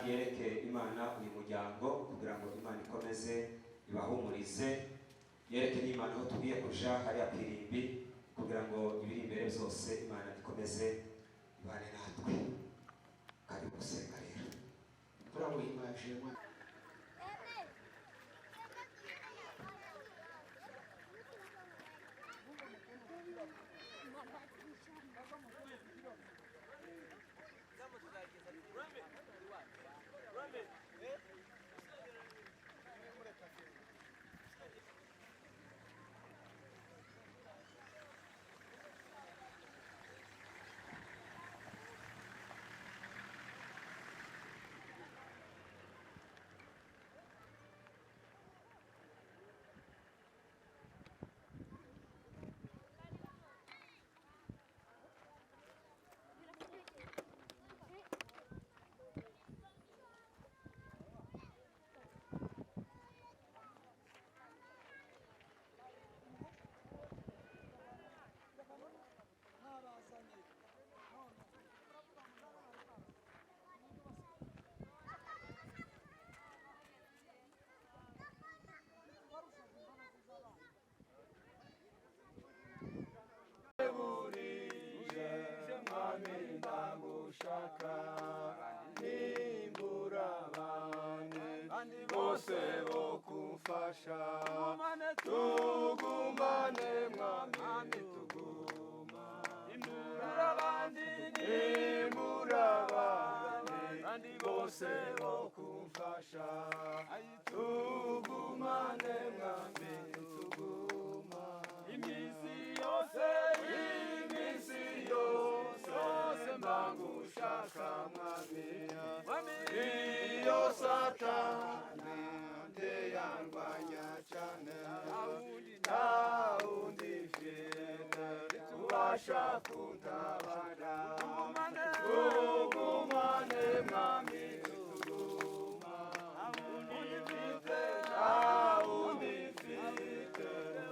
yereke Imana uyu muryango kugira ngo Imana ikomeze ibahumurize, yereke n'Imana aho tugiye kuja hariya kwirimbi kugira ngo ibiri imbere byose Imana ikomeze ibane natwe. Kari gusenga rero turamuhimbaje bose bo kumfasha tugumane mwami tuguma imbura abandi bose bo kumfasha tugumane mwami tuguma iminsi yose mbangushaka mwami iyo Satani yandwanya cyane nta wundi mfite ubasha kuntabara tugumane mwami tuguma nta wundi mfite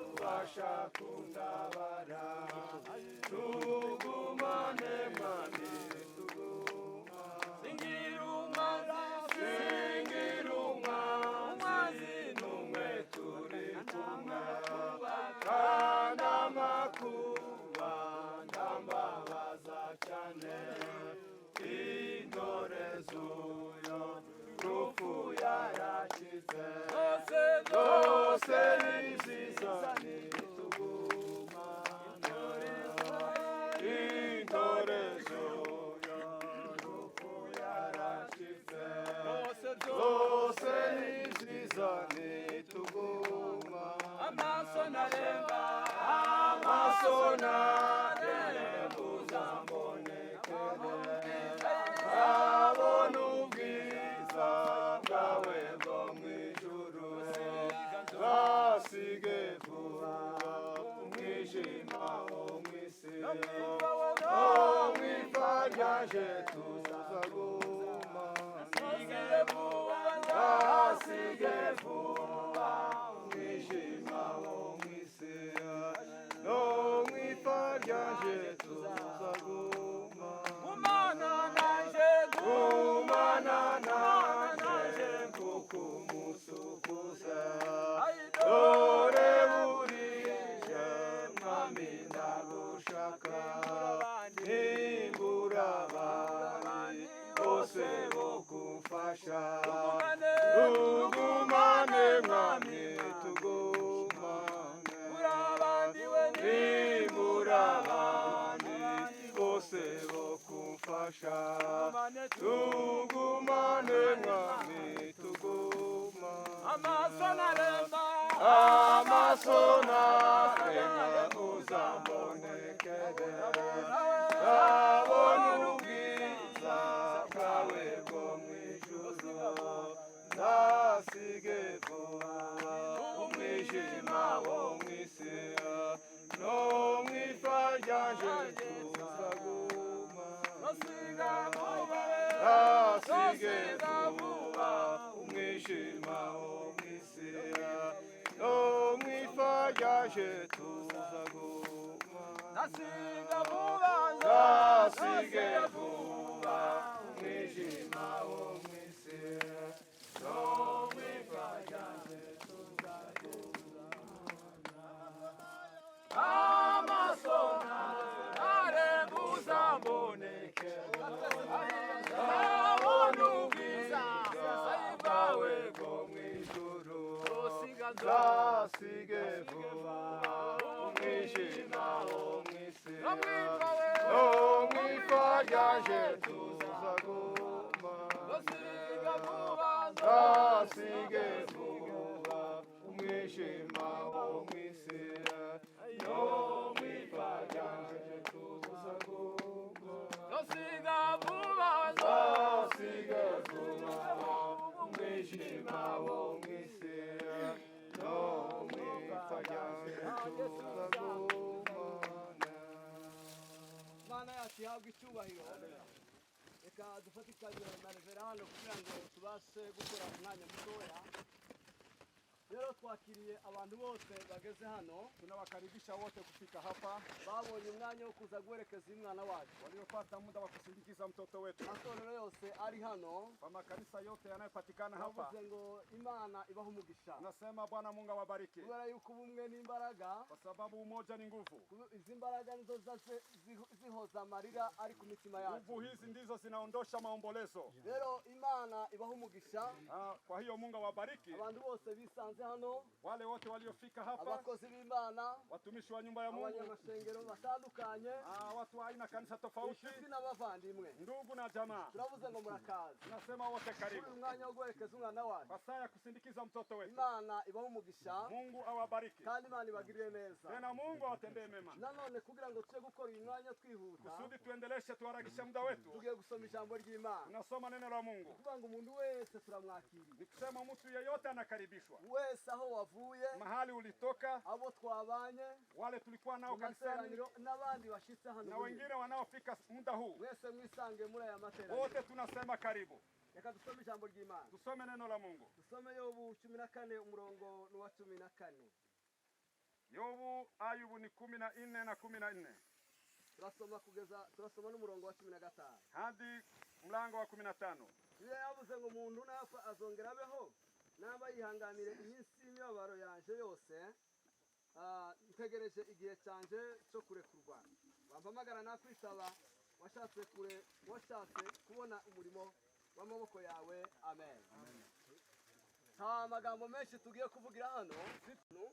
ubasha kuntabara tugumane mwami tuguma singira umwanzi n'umwe turi kumwe kandi amakuba ndambabaza cyane intorezo yo rupfu yarakize zose nziza nituguma intorezo yo rupfu yarakize zose nziza nituguma amaso naremba uzambonekere abona ubwiza bwawe bwo mw'ijuru basige vuba umwijima wo mw'isi no mw'ipfa ryaje tuzaguma basige vuba umwijima wo mw'isi no mw'ipfa ryaje tuzaguma gumana naje kuko umunsi ukuze dore burije mwami ndagushaka nimbura abandi bose bo kumfasha tugumane mwami tugumane nimbura abandi bose bo kumfasha tugumane mwami tuguma amaso naremba uzambonekere abona ubwiza bwawe bwo mw'ijuru ndasige vuba umwijima wo mw'isi no mw'isi Nasiga vuba umwijima wo mw'isi no mw'ifa ryaje tuzaguma Nasiga vuba umwijima wo mw'isi no mw'ifa ryaje tuzaguma Amasona arebuza mboneke Abonubwiza sayibawe go mw'ijuru Zasige vuba umwijima wo mw'isi no mw'ifa ryaje tuzaguma Zasige vuba umwijima wo mw'isi no mw'ifa ryaje tuzaguma Zasige vuba umwijima wo mw'isi no mw'ifa ryaje tuzaguma Mana yacu ihabwe icyubahiro reka dufatikanye na reverano kugira ngo tubashe gukora umwanya mutoya rero twakiriye abantu bose bageze hano tunawakaribisha wote kufika hapa babonye umwanya wo kuza guherekeza umwana wacu waliopata muda wa kusindikiza mtoto wetu amatorero yose ari hano kwa makanisa yote yanayopatikana hapa bavuze ngo Imana ibahe umugisha nasema Bwana Mungu awabariki kubera yuko ubumwe n'imbaraga kwa sababu umoja ni nguvu izi mbaraga nizo zihoza amarira ari ku mitima yacu nguvu hizi ndizo zinaondosha maombolezo rero Imana ibahe umugisha kwa hiyo Mungu awabariki abantu bose bisanze hano wale wote waliofika hapa abakozi b'Imana watumishi wa nyumba ya Mungu abanyamashengero batandukanye watu wa aina kanisa tofauti inshuti n'abavandimwe ndugu na jamaa turavuze ngo murakaza tunasema wote karibu kuri umwanya wo guherekeza umwana wacu kwa saa ya kusindikiza mtoto wetu Imana ibahe umugisha Mungu awabariki kandi Imana ibagirire neza tena Mungu awatendee mema nanone kugira ngo tuje gukora uyu mwanya twihuta kusudi tuendeleshe tuharakishe muda wetu tugiye gusoma ijambo ry'Imana tunasoma neno la Mungu kuvuga ngo umuntu wese turamwakiriye ni kusema mtu yeyote anakaribishwa wese aho wavuye mahali ulitoka abo twabanye wale tulikuwa nao kanisani n'abandi bashitse hano na wengine wanaofika muda huu mwese mwisange muri aya materaniro wote tunasema karibu reka dusome ijambo ry'Imana tusome neno la Mungu dusome Yobu 14 umurongo wa 14 Yobu Ayubu ni 14 na 14 turasoma n'umurongo wa 15 hadi mlango wa 15 iyo yavuze ngo umuntu napfa azongera abeho naba yihanganire iminsi y'imibabaro yanje yose ntegereje igihe canje cyo kurekurwa wampamagara nakwitaba washatse kubona umurimo w'amaboko yawe amen nta magambo menshi tugiye kuvugira hano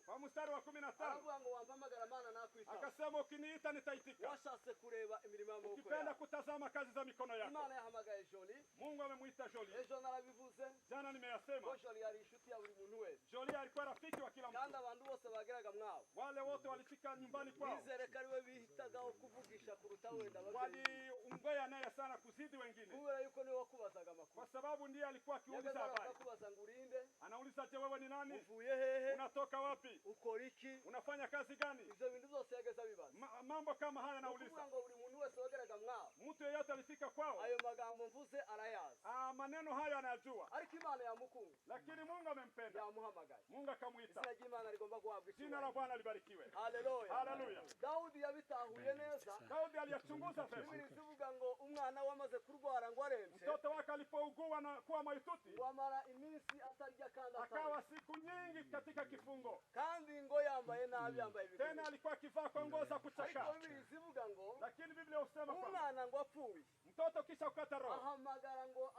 kwa mstari wa 15 aravuga ngo wampamagara Mana nakwitaba akasema ukiniita nitaitika washatse kureba imirimo y'amaboko yawe ukipenda kutazama kazi za mikono yako Imana yahamagaye Jolie Mungu amemuita Jolie ejo narabivuze jana nimeyasema Jolie yari inshuti ya buri muntu wese Jolie alikuwa rafiki wa kila kandi mtu abantu bose bageraga mwabo wale wote walifika nyumbani kwao nizere ko ariwe bihitagaho kuvugisha kuruta wenda waliungea naye sana kuzidi wengine kubera yuko niwe wakubazaga amakuru kwa sababu ndiye alikuwa akiuliza habari akakubaza ngo urinde anauliza je wewe ni nani uvuye hehe unatoka wapi ukora iki unafanya kazi gani ivyo bintu byose yageza bibaza mambo kama haya anauliza ngo buri muntu wese wageraga mwabo mtu yeyote alifika kwao ayo magambo mvuze arayazi maneno hayo anayajua ariko Imana yamukunze lakini Mungu amempenda yamuhamagaye Mungu akamuita izina ry'Imana rigomba guhabwa jina la Bwana libarikiwe haleluya haleluya Daudi yabitahuye neza Daudi aliyachunguza vema bivuga ngo umwana wamaze kurwara ngo arembe mtoto wake alipougua na kuwa maituti wamara iminsi atarya kandi akawa siku nyingi katika kifungo kandi ngo yambaye nabi yambaye tena alikuwa akivaa kwa nguo za kuchakaa ariko bivuga ngo lakini Biblia husema umwana ngo apfuye mtoto kisha kukata roho ahamagara ngo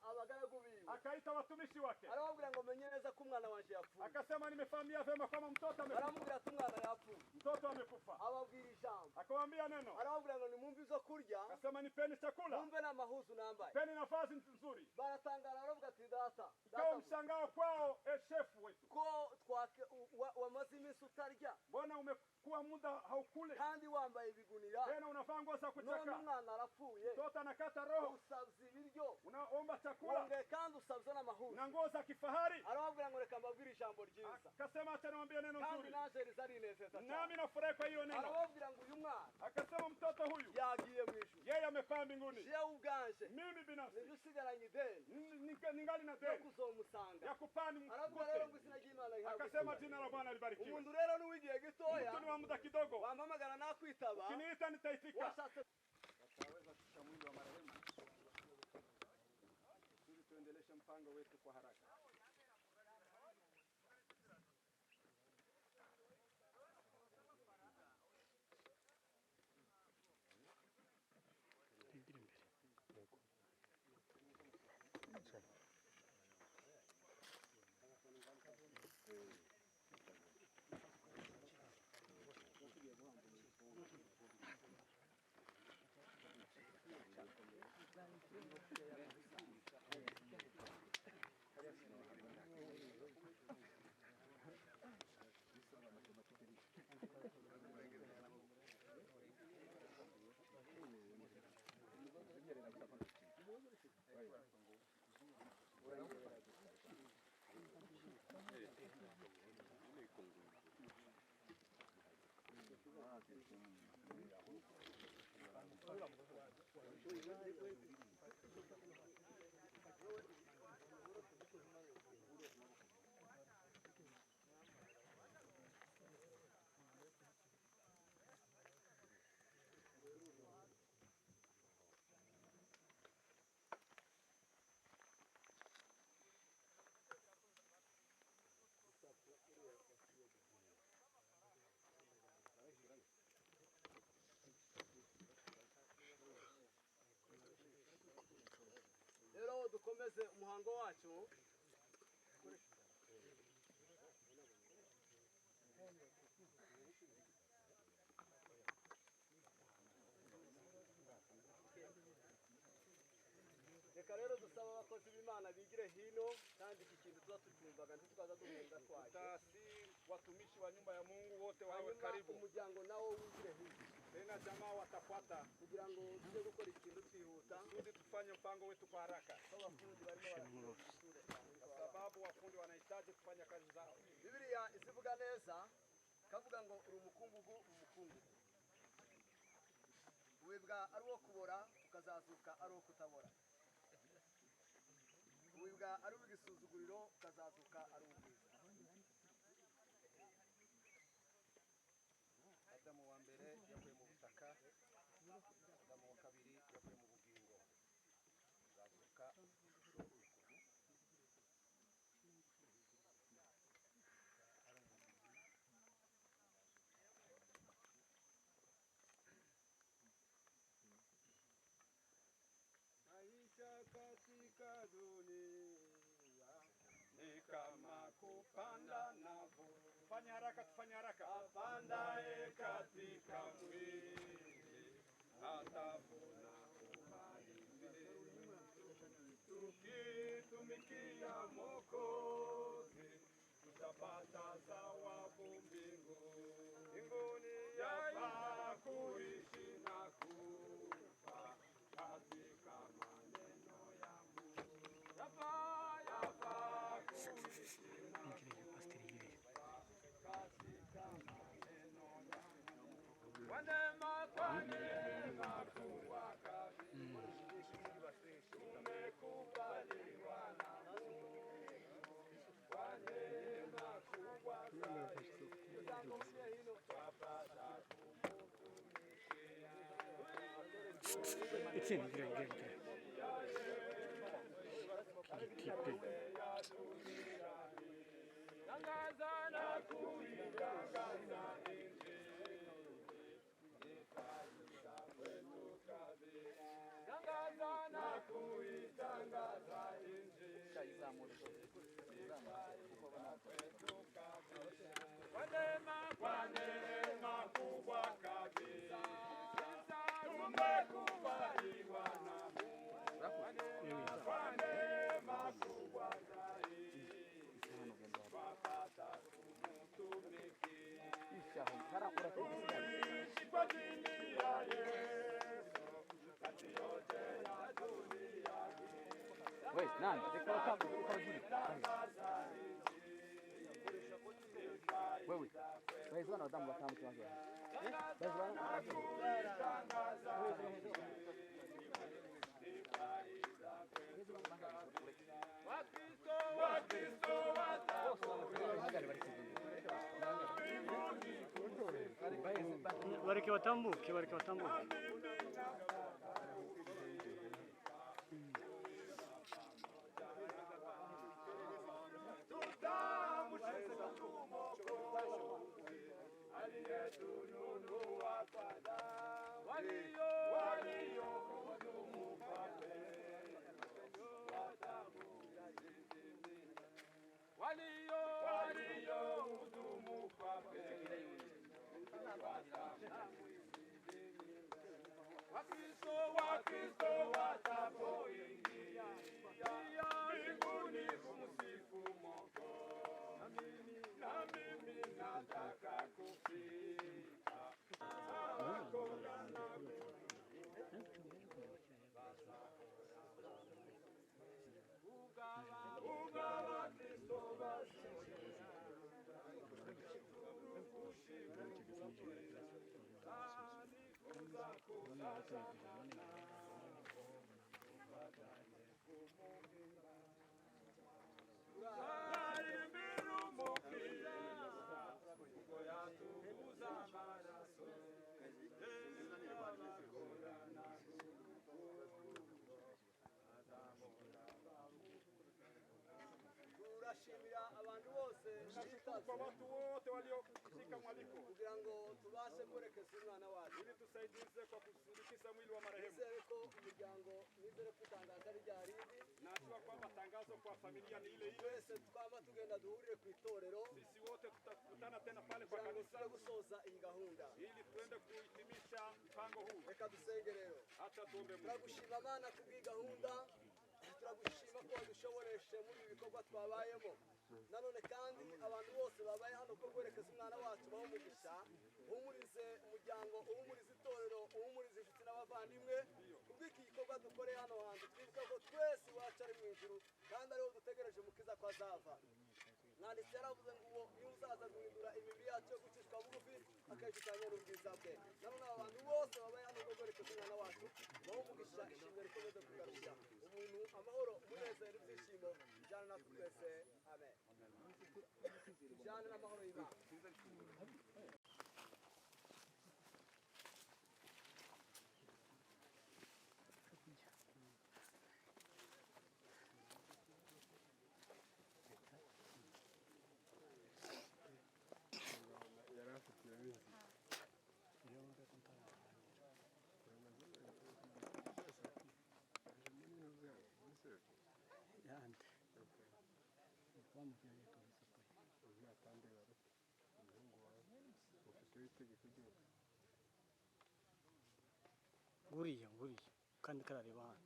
abagaragu biwe akaita watumishi wake arababwira ngo menye neza ko umwana wanje yapfuye akasema nimefahamia vema kama mtoto amekufa aramubwira ati umwana yapfuye mtoto amekufa ababwira ijambo akamwambia neno arababwira ngo nimumve izo kurya akasema nipeni chakula mumve n'amahuzu nambaye peni nafasi nzuri baratangara baravuga ati data ikawa mshangao kwao shefu wetu ko wamaze iminsi utarya mbona kuwa muda haukule kandi wambaye ibigunira tena unavaa nguo za none kuchaka umwana arapfuye mtoto anakata roho usabye ibiryo unaomba chakula wongeye kandi usabye n'amahoro na nguo za kifahari arababwira ngo reka mbabwire ijambo ryiza akasema acha niwaambie neno kandi nzuri naje rizarinezeza nami nafurahi kwa hiyo neno arababwira ngo uyu mwana akasema mtoto huyu yagiye mu ijuru yeye amepaa mbinguni jewe ubwanje mimi binafsi nibyo usigaranye ideni ningali na yo deni kuzomusanga ya kupani arabwira rero ngo mkute izina ry'Imana rihabwe akasema jina la Bwana libarikiwe umuntu rero n'uwigiye gitoya mtu ni wa muda kidogo wampamagara nakwitaba ukiniita nitaitika washatse tutaweza kushika mwili wa marehemu ili tuendeleshe mpango wetu kwa haraka. rero dukomeze umuhango wacu reka rero dusaba abakozi b'Imana bigire hino kandi iki kintu tuza tucyumvaga ntitwaza duhunga twaje Tasi watumishi wa nyumba ya Mungu wote wawe hanyuma karibu. umuryango nawo wigire hino Tena jamaa watafuata kugira ngo tujye gukora ikintu twihuta kusudi tufanye mpango wetu kwa haraka, abafundi barimo kwa sababu wafundi wanahitaji kufanya kazi zao. Bibiliya izivuga neza kavuga ngo uri umukungugu wibwa ari uwo kubora ukazazuka ari uwo kutabora, wibwa ari uw'igisuzuguriro ukazazuka ari uw'ubwiza. Adamu wa mbere yavuye mu butaka, Adamu wa kabiri yavuye mu bugingo, uzazuka maisha katika dunia ni kama kupanda na kuvuna. Tufanye haraka, tufanye haraka. Apandaye katika mwili atavuna umalizi. Tukitumikia Mwokozi tutapata thawabu mbinguni. Yafaa kuishi na kufa katika maneno ya Mungu. Yafaa kuishi na kufa katika maneno ya Mungu. Kwa neema kubwa kabisa tumekubaliwa na Mungu. Kwa neema kubwa kabisa twapata kumtumikia. It's in, get. Keep it. Tangaza na kuitangaza Injili, itaisha kwetu kabisa. Tangaza na kuitangaza Injili, itaisha kwetu kabisa. Kwa neema kubwa kabisa tumekubaliwa na Mungu. Kwa neema kubwa zaidi twapata kumtumikia. nani reka utambuka wewe waheza bana badamu batambuka baje bareke batambuke turashimira abantu bose Kwa watu wote waliofika mwaliko kugira ngo tubashe kwerekeza umwana wacu ili tusaidize kwa kusindikiza mwili wa marehemu. nizere ko umuryango nizere ko itangazo ari rya rindi Najua kwamba tangazo kwa familia ni ile ile. twese twaba tugenda duhurire ku itorero Sisi wote tutakutana tena pale kwa kugira ngo kanisa tujye gusoza iyi gahunda ili tuende kuhitimisha mpango huu. reka dusenge rero Hata tuombe Mungu. turagushima Mana kubw'iyi gahunda turagushima ko wadushoboreshe muri ibi bikorwa twabayemo nanone kandi abantu bose babaye hano ko kwerekeza umwana wacu baho umugisha uhumurize umuryango uhumurize itorero uhumurize inshuti n'abavandimwe kubw'iki gikorwa dukoreye hano hantu twibuka ko twese iwacu ari mu ijuru kandi ariho dutegereje umukiza ko azava mwanditsi yaravuze ngo uwo niwe uzaza guhindura imibiri yacu yo gucishwa bugufi akayishushanya n'ubwiza bwe nanone aba bantu bose babaye hano ko kwerekeza umwana wacu baho umugisha ishimwe rikomeze kugarusha umuntu amahoro umunezero ibyishimo bijyana natwe twese amen bijyane n'amahoro y'Imana nguriya kandi karareba hano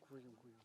nguyu